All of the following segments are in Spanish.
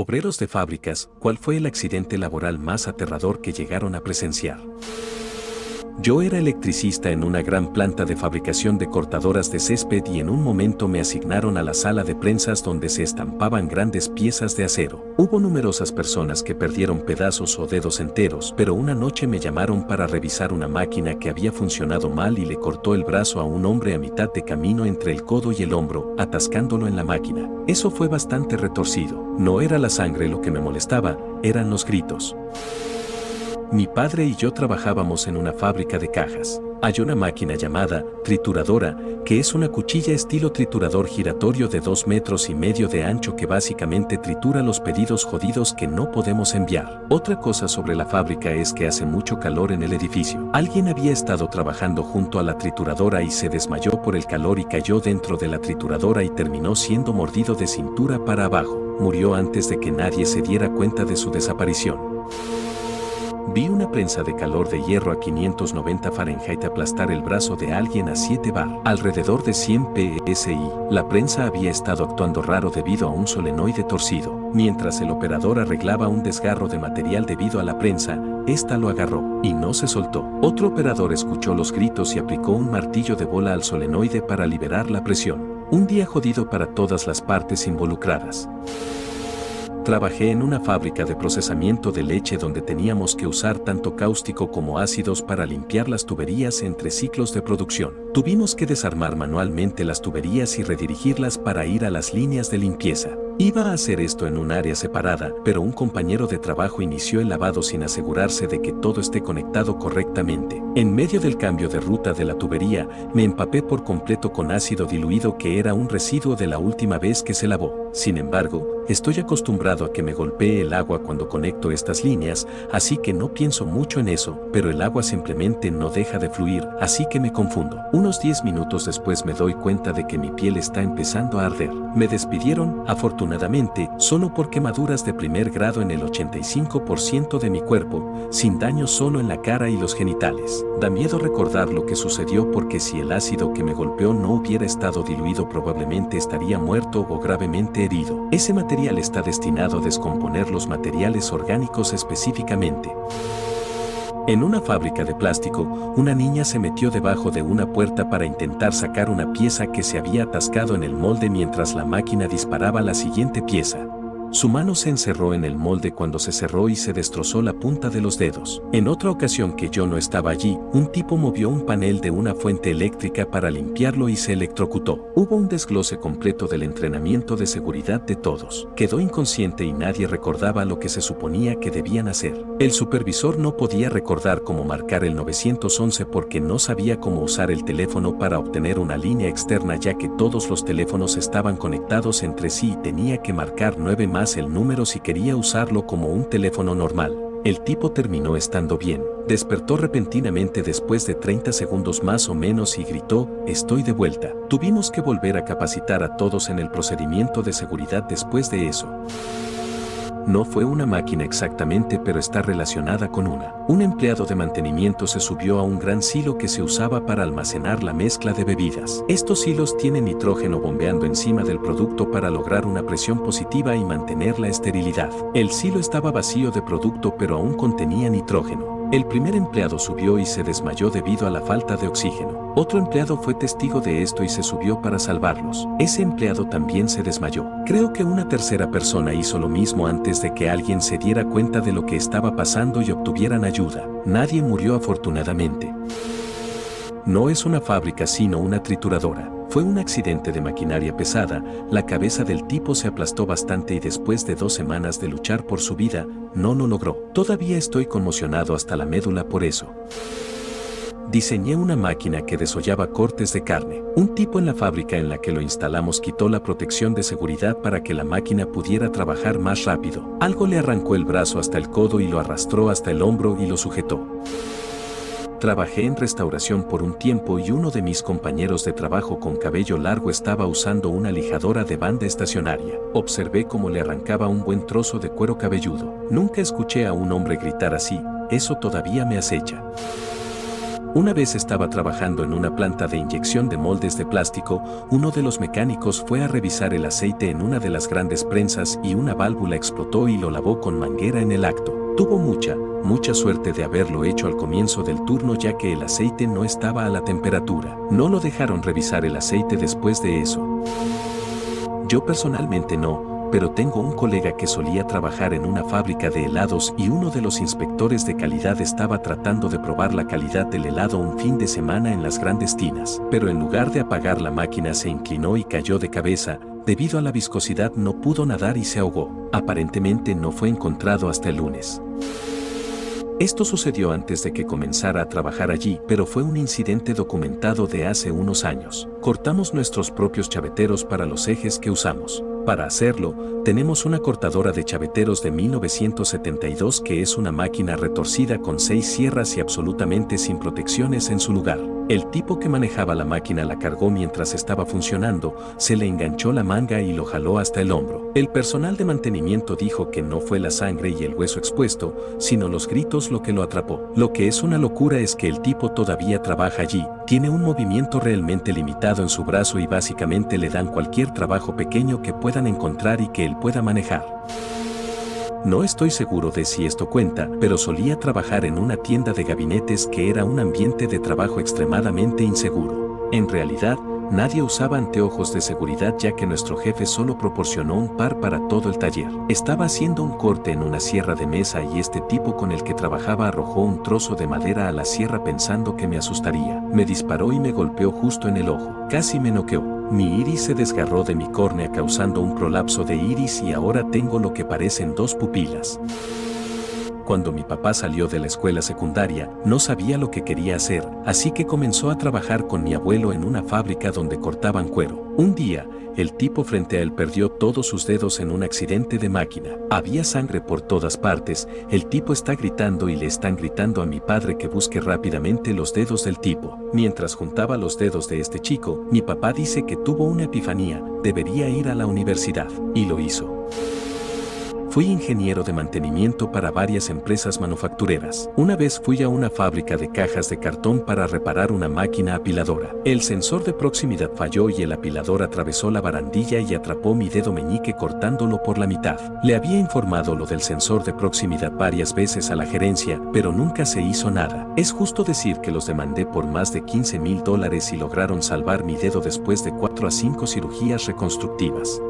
Obreros de fábricas, ¿cuál fue el accidente laboral más aterrador que llegaron a presenciar? Yo era electricista en una gran planta de fabricación de cortadoras de césped y en un momento me asignaron a la sala de prensas donde se estampaban grandes piezas de acero. Hubo numerosas personas que perdieron pedazos o dedos enteros, pero una noche me llamaron para revisar una máquina que había funcionado mal y le cortó el brazo a un hombre a mitad de camino entre el codo y el hombro, atascándolo en la máquina. Eso fue bastante retorcido. No era la sangre lo que me molestaba, eran los gritos. Mi padre y yo trabajábamos en una fábrica de cajas. Hay una máquina llamada trituradora, que es una cuchilla estilo triturador giratorio de 2,5 metros de ancho que básicamente tritura los pedidos jodidos que no podemos enviar. Otra cosa sobre la fábrica es que hace mucho calor en el edificio. Alguien había estado trabajando junto a la trituradora y se desmayó por el calor y cayó dentro de la trituradora y terminó siendo mordido de cintura para abajo. Murió antes de que nadie se diera cuenta de su desaparición. Vi una prensa de calor de hierro a 590 Fahrenheit aplastar el brazo de alguien a 7 bar, alrededor de 100 psi. La prensa había estado actuando raro debido a un solenoide torcido. Mientras el operador arreglaba un desgarro de material debido a la prensa, esta lo agarró y no se soltó. Otro operador escuchó los gritos y aplicó un martillo de bola al solenoide para liberar la presión. Un día jodido para todas las partes involucradas. Trabajé en una fábrica de procesamiento de leche donde teníamos que usar tanto cáustico como ácidos para limpiar las tuberías entre ciclos de producción. Tuvimos que desarmar manualmente las tuberías y redirigirlas para ir a las líneas de limpieza. Iba a hacer esto en un área separada, pero un compañero de trabajo inició el lavado sin asegurarse de que todo esté conectado correctamente. En medio del cambio de ruta de la tubería, me empapé por completo con ácido diluido que era un residuo de la última vez que se lavó. Sin embargo, estoy acostumbrado a que me golpee el agua cuando conecto estas líneas, así que no pienso mucho en eso, pero el agua simplemente no deja de fluir, así que me confundo. Unos 10 minutos después me doy cuenta de que mi piel está empezando a arder. Me despidieron, afortunadamente, solo por quemaduras de primer grado en el 85% de mi cuerpo, sin daño solo en la cara y los genitales. Da miedo recordar lo que sucedió porque si el ácido que me golpeó no hubiera estado diluido probablemente estaría muerto o gravemente herido. Ese material está destinado a descomponer los materiales orgánicos específicamente. En una fábrica de plástico, una niña se metió debajo de una puerta para intentar sacar una pieza que se había atascado en el molde mientras la máquina disparaba la siguiente pieza. Su mano se encerró en el molde cuando se cerró y se destrozó la punta de los dedos. En otra ocasión que yo no estaba allí, un tipo movió un panel de una fuente eléctrica para limpiarlo y se electrocutó. Hubo un desglose completo del entrenamiento de seguridad de todos. Quedó inconsciente y nadie recordaba lo que se suponía que debían hacer. El supervisor no podía recordar cómo marcar el 911 porque no sabía cómo usar el teléfono para obtener una línea externa ya que todos los teléfonos estaban conectados entre sí y tenía que marcar 9 más el número si quería usarlo como un teléfono normal. El tipo terminó estando bien. Despertó repentinamente después de 30 segundos más o menos y gritó, "Estoy de vuelta". Tuvimos que volver a capacitar a todos en el procedimiento de seguridad después de eso. No fue una máquina exactamente, pero está relacionada con una. Un empleado de mantenimiento se subió a un gran silo que se usaba para almacenar la mezcla de bebidas. Estos silos tienen nitrógeno bombeando encima del producto para lograr una presión positiva y mantener la esterilidad. El silo estaba vacío de producto pero aún contenía nitrógeno. El primer empleado subió y se desmayó debido a la falta de oxígeno. Otro empleado fue testigo de esto y se subió para salvarlos. Ese empleado también se desmayó. Creo que una tercera persona hizo lo mismo antes de que alguien se diera cuenta de lo que estaba pasando y obtuvieran ayuda. Nadie murió afortunadamente. No es una fábrica sino una trituradora. Fue un accidente de maquinaria pesada, la cabeza del tipo se aplastó bastante y después de 2 semanas de luchar por su vida, no lo logró. Todavía estoy conmocionado hasta la médula por eso. Diseñé una máquina que desollaba cortes de carne. Un tipo en la fábrica en la que lo instalamos quitó la protección de seguridad para que la máquina pudiera trabajar más rápido. Algo le arrancó el brazo hasta el codo y lo arrastró hasta el hombro y lo sujetó. Trabajé en restauración por un tiempo y uno de mis compañeros de trabajo con cabello largo estaba usando una lijadora de banda estacionaria. Observé cómo le arrancaba un buen trozo de cuero cabelludo. Nunca escuché a un hombre gritar así, eso todavía me acecha. Una vez estaba trabajando en una planta de inyección de moldes de plástico, uno de los mecánicos fue a revisar el aceite en una de las grandes prensas y una válvula explotó y lo lavó con manguera en el acto. Tuvo mucha suerte de haberlo hecho al comienzo del turno ya que el aceite no estaba a la temperatura. No lo dejaron revisar el aceite después de eso. Yo personalmente no, pero tengo un colega que solía trabajar en una fábrica de helados y uno de los inspectores de calidad estaba tratando de probar la calidad del helado un fin de semana en las grandes tinas, pero en lugar de apagar la máquina se inclinó y cayó de cabeza. Debido a la viscosidad no pudo nadar y se ahogó. Aparentemente no fue encontrado hasta el lunes. Esto sucedió antes de que comenzara a trabajar allí, pero fue un incidente documentado de hace unos años. Cortamos nuestros propios chaveteros para los ejes que usamos. Para hacerlo, tenemos una cortadora de chaveteros de 1972 que es una máquina retorcida con 6 sierras y absolutamente sin protecciones en su lugar. El tipo que manejaba la máquina la cargó mientras estaba funcionando, se le enganchó la manga y lo jaló hasta el hombro. El personal de mantenimiento dijo que no fue la sangre y el hueso expuesto, sino los gritos lo que lo atrapó. Lo que es una locura es que el tipo todavía trabaja allí, tiene un movimiento realmente limitado en su brazo y básicamente le dan cualquier trabajo pequeño que puedan encontrar y que él pueda manejar. No estoy seguro de si esto cuenta, pero solía trabajar en una tienda de gabinetes que era un ambiente de trabajo extremadamente inseguro. En realidad, nadie usaba anteojos de seguridad ya que nuestro jefe solo proporcionó un par para todo el taller. Estaba haciendo un corte en una sierra de mesa y este tipo con el que trabajaba arrojó un trozo de madera a la sierra pensando que me asustaría. Me disparó y me golpeó justo en el ojo. Casi me noqueó. Mi iris se desgarró de mi córnea causando un prolapso de iris y ahora tengo lo que parecen 2 pupilas. Cuando mi papá salió de la escuela secundaria, no sabía lo que quería hacer, así que comenzó a trabajar con mi abuelo en una fábrica donde cortaban cuero. Un día, el tipo frente a él perdió todos sus dedos en un accidente de máquina. Había sangre por todas partes, el tipo está gritando y le están gritando a mi padre que busque rápidamente los dedos del tipo. Mientras juntaba los dedos de este chico, mi papá dice que tuvo una epifanía, debería ir a la universidad, y lo hizo. Fui ingeniero de mantenimiento para varias empresas manufactureras. Una vez fui a una fábrica de cajas de cartón para reparar una máquina apiladora. El sensor de proximidad falló y el apilador atravesó la barandilla y atrapó mi dedo meñique cortándolo por la mitad. Le había informado lo del sensor de proximidad varias veces a la gerencia, pero nunca se hizo nada. Es justo decir que los demandé por más de $15,000 y lograron salvar mi dedo después de 4 a 5 cirugías reconstructivas.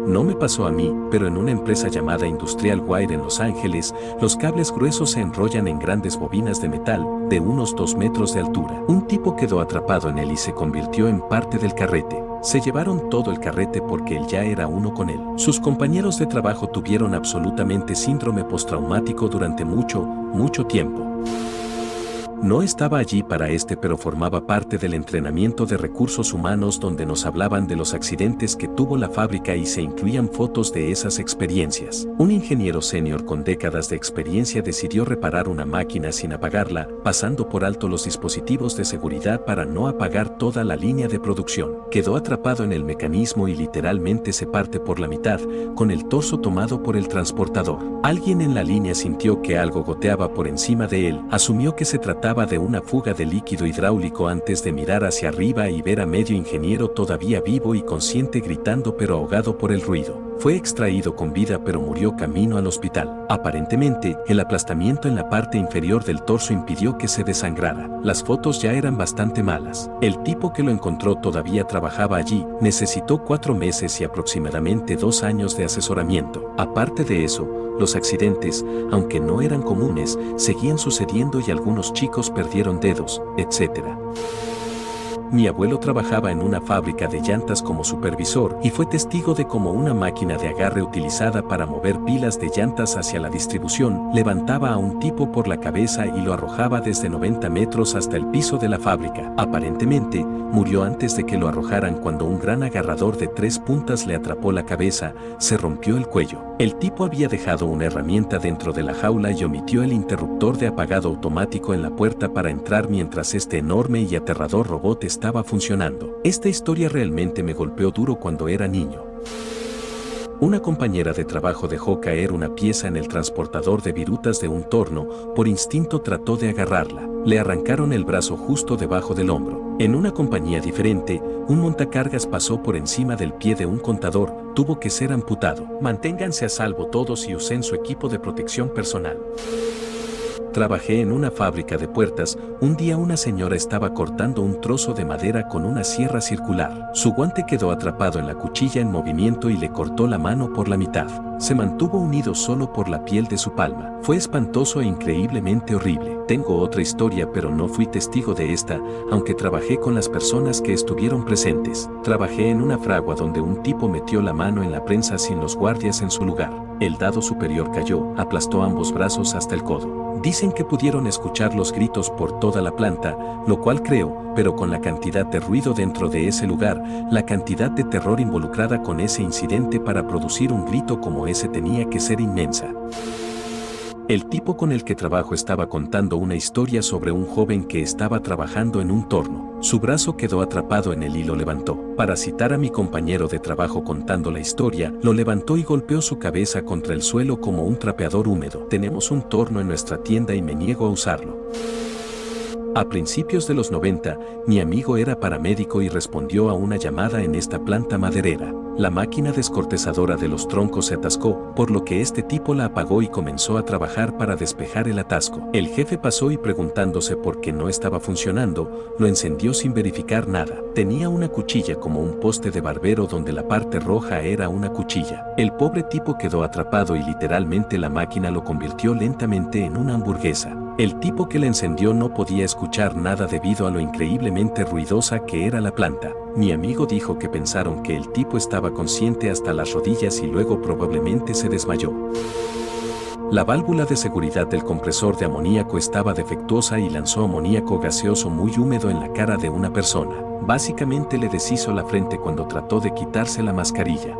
No me pasó a mí, pero en una empresa llamada Industrial Wire en Los Ángeles, los cables gruesos se enrollan en grandes bobinas de metal, de unos 2 metros de altura. Un tipo quedó atrapado en él y se convirtió en parte del carrete. Se llevaron todo el carrete porque él ya era uno con él. Sus compañeros de trabajo tuvieron absolutamente síndrome postraumático durante mucho tiempo. No estaba allí para pero formaba parte del entrenamiento de recursos humanos donde nos hablaban de los accidentes que tuvo la fábrica y se incluían fotos de esas experiencias. Un ingeniero senior con décadas de experiencia decidió reparar una máquina sin apagarla, pasando por alto los dispositivos de seguridad para no apagar toda la línea de producción. Quedó atrapado en el mecanismo y literalmente se parte por la mitad, con el torso tomado por el transportador. Alguien en la línea sintió que algo goteaba por encima de él, asumió que se trataba de una fuga de líquido hidráulico antes de mirar hacia arriba y ver a medio ingeniero todavía vivo y consciente gritando pero ahogado por el ruido. Fue extraído con vida pero murió camino al hospital. Aparentemente, el aplastamiento en la parte inferior del torso impidió que se desangrara. Las fotos ya eran bastante malas. El tipo que lo encontró todavía trabajaba allí, necesitó 4 meses y aproximadamente 2 años de asesoramiento. Aparte de eso, los accidentes, aunque no eran comunes, seguían sucediendo y algunos chicos perdieron dedos, etc. Mi abuelo trabajaba en una fábrica de llantas como supervisor y fue testigo de cómo una máquina de agarre utilizada para mover pilas de llantas hacia la distribución levantaba a un tipo por la cabeza y lo arrojaba desde 90 metros hasta el piso de la fábrica. Aparentemente, murió antes de que lo arrojaran cuando un gran agarrador de 3 puntas le atrapó la cabeza, se rompió el cuello. El tipo había dejado una herramienta dentro de la jaula y omitió el interruptor de apagado automático en la puerta para entrar mientras este enorme y aterrador robot estaba funcionando. Esta historia realmente me golpeó duro cuando era niño. Una compañera de trabajo dejó caer una pieza en el transportador de virutas de un torno, por instinto trató de agarrarla. Le arrancaron el brazo justo debajo del hombro. En una compañía diferente, un montacargas pasó por encima del pie de un contador, tuvo que ser amputado. Manténganse a salvo todos y usen su equipo de protección personal. Trabajé en una fábrica de puertas. Un día una señora estaba cortando un trozo de madera con una sierra circular. Su guante quedó atrapado en la cuchilla en movimiento y le cortó la mano por la mitad. Se mantuvo unido solo por la piel de su palma. Fue espantoso e increíblemente horrible. Tengo otra historia, pero no fui testigo de esta, aunque trabajé con las personas que estuvieron presentes. Trabajé en una fragua donde un tipo metió la mano en la prensa sin los guardias en su lugar. El dado superior cayó, aplastó ambos brazos hasta el codo. Dicen que pudieron escuchar los gritos por toda la planta, lo cual creo, pero con la cantidad de ruido dentro de ese lugar, la cantidad de terror involucrada con ese incidente para producir un grito como ese tenía que ser inmensa. El tipo con el que trabajo estaba contando una historia sobre un joven que estaba trabajando en un torno. Su brazo quedó atrapado en él y lo levantó. Para citar a mi compañero de trabajo contando la historia, lo levantó y golpeó su cabeza contra el suelo como un trapeador húmedo. Tenemos un torno en nuestra tienda y me niego a usarlo. A principios de los 90, mi amigo era paramédico y respondió a una llamada en esta planta maderera. La máquina descortezadora de los troncos se atascó, por lo que este tipo la apagó y comenzó a trabajar para despejar el atasco. El jefe pasó y preguntándose por qué no estaba funcionando, lo encendió sin verificar nada. Tenía una cuchilla como un poste de barbero donde la parte roja era una cuchilla. El pobre tipo quedó atrapado y literalmente la máquina lo convirtió lentamente en una hamburguesa. El tipo que la encendió no podía escuchar nada debido a lo increíblemente ruidosa que era la planta. Mi amigo dijo que pensaron que el tipo estaba consciente hasta las rodillas y luego probablemente se desmayó. La válvula de seguridad del compresor de amoníaco estaba defectuosa y lanzó amoníaco gaseoso muy húmedo en la cara de una persona. Básicamente le deshizo la frente cuando trató de quitarse la mascarilla.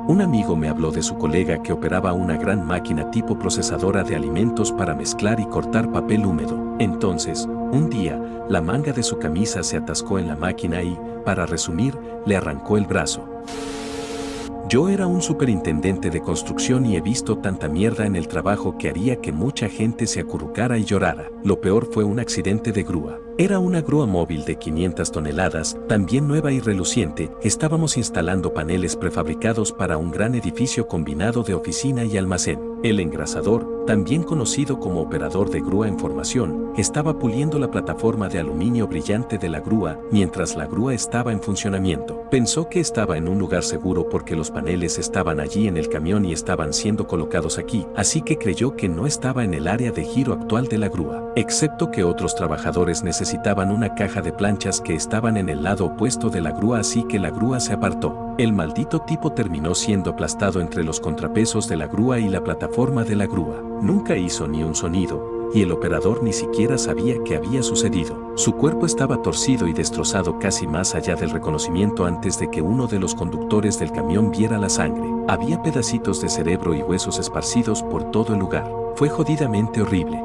Un amigo me habló de su colega que operaba una gran máquina tipo procesadora de alimentos para mezclar y cortar papel húmedo. Entonces, un día, la manga de su camisa se atascó en la máquina y, para resumir, le arrancó el brazo. Yo era un superintendente de construcción y he visto tanta mierda en el trabajo que haría que mucha gente se acurrucara y llorara. Lo peor fue un accidente de grúa. Era una grúa móvil de 500 toneladas, también nueva y reluciente. Estábamos instalando paneles prefabricados para un gran edificio combinado de oficina y almacén. El engrasador, también conocido como operador de grúa en formación, estaba puliendo la plataforma de aluminio brillante de la grúa mientras la grúa estaba en funcionamiento. Pensó que estaba en un lugar seguro porque los paneles estaban allí en el camión y estaban siendo colocados aquí, así que creyó que no estaba en el área de giro actual de la grúa, excepto que otros trabajadores necesitaban una caja de planchas que estaban en el lado opuesto de la grúa, así que la grúa se apartó. El maldito tipo terminó siendo aplastado entre los contrapesos de la grúa y la plataforma de la grúa. Nunca hizo ni un sonido, y el operador ni siquiera sabía qué había sucedido. Su cuerpo estaba torcido y destrozado casi más allá del reconocimiento antes de que uno de los conductores del camión viera la sangre. Había pedacitos de cerebro y huesos esparcidos por todo el lugar. Fue jodidamente horrible.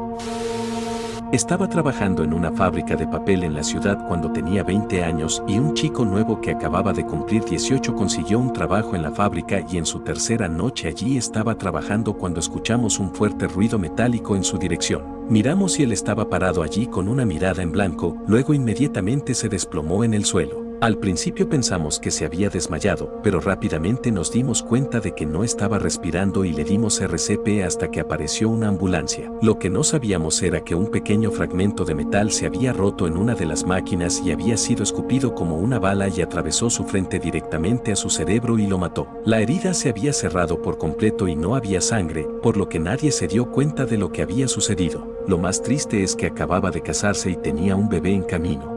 Estaba trabajando en una fábrica de papel en la ciudad cuando tenía 20 años y un chico nuevo que acababa de cumplir 18 consiguió un trabajo en la fábrica y en su tercera noche allí estaba trabajando cuando escuchamos un fuerte ruido metálico en su dirección. Miramos y él estaba parado allí con una mirada en blanco, luego inmediatamente se desplomó en el suelo. Al principio pensamos que se había desmayado, pero rápidamente nos dimos cuenta de que no estaba respirando y le dimos RCP hasta que apareció una ambulancia. Lo que no sabíamos era que un pequeño fragmento de metal se había roto en una de las máquinas y había sido escupido como una bala y atravesó su frente directamente a su cerebro y lo mató. La herida se había cerrado por completo y no había sangre, por lo que nadie se dio cuenta de lo que había sucedido. Lo más triste es que acababa de casarse y tenía un bebé en camino.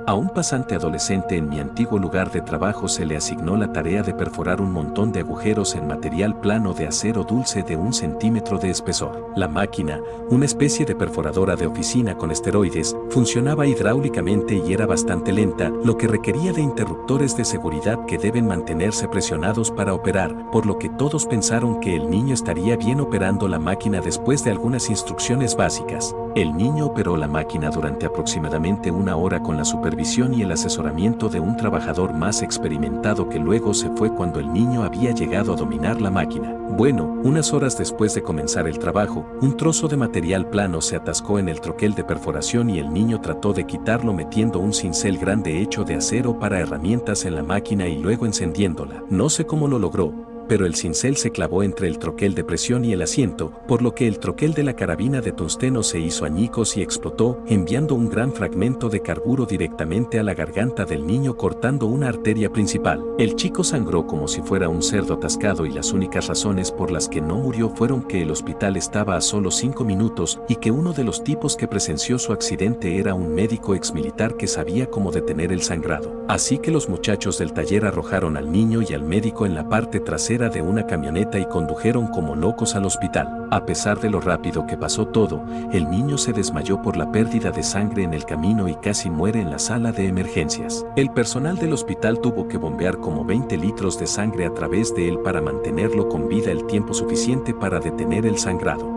A un pasante adolescente en mi antiguo lugar de trabajo se le asignó la tarea de perforar un montón de agujeros en material plano de acero dulce de 1 centímetro de espesor. La máquina, una especie de perforadora de oficina con esteroides, funcionaba hidráulicamente y era bastante lenta, lo que requería de interruptores de seguridad que deben mantenerse presionados para operar, por lo que todos pensaron que el niño estaría bien operando la máquina después de algunas instrucciones básicas. El niño operó la máquina durante aproximadamente una hora con la supervisión y el asesoramiento de un trabajador más experimentado que luego se fue cuando el niño había llegado a dominar la máquina. Bueno, unas horas después de comenzar el trabajo, un trozo de material plano se atascó en el troquel de perforación y el niño trató de quitarlo metiendo un cincel grande hecho de acero para herramientas en la máquina y luego encendiéndola. No sé cómo lo logró, pero el cincel se clavó entre el troquel de presión y el asiento, por lo que el troquel de la carabina de tungsteno se hizo añicos y explotó, enviando un gran fragmento de carburo directamente a la garganta del niño cortando una arteria principal. El chico sangró como si fuera un cerdo atascado y las únicas razones por las que no murió fueron que el hospital estaba a solo 5 minutos y que uno de los tipos que presenció su accidente era un médico exmilitar que sabía cómo detener el sangrado. Así que los muchachos del taller arrojaron al niño y al médico en la parte trasera de una camioneta y condujeron como locos al hospital. A pesar de lo rápido que pasó todo, el niño se desmayó por la pérdida de sangre en el camino y casi muere en la sala de emergencias. El personal del hospital tuvo que bombear como 20 litros de sangre a través de él para mantenerlo con vida el tiempo suficiente para detener el sangrado.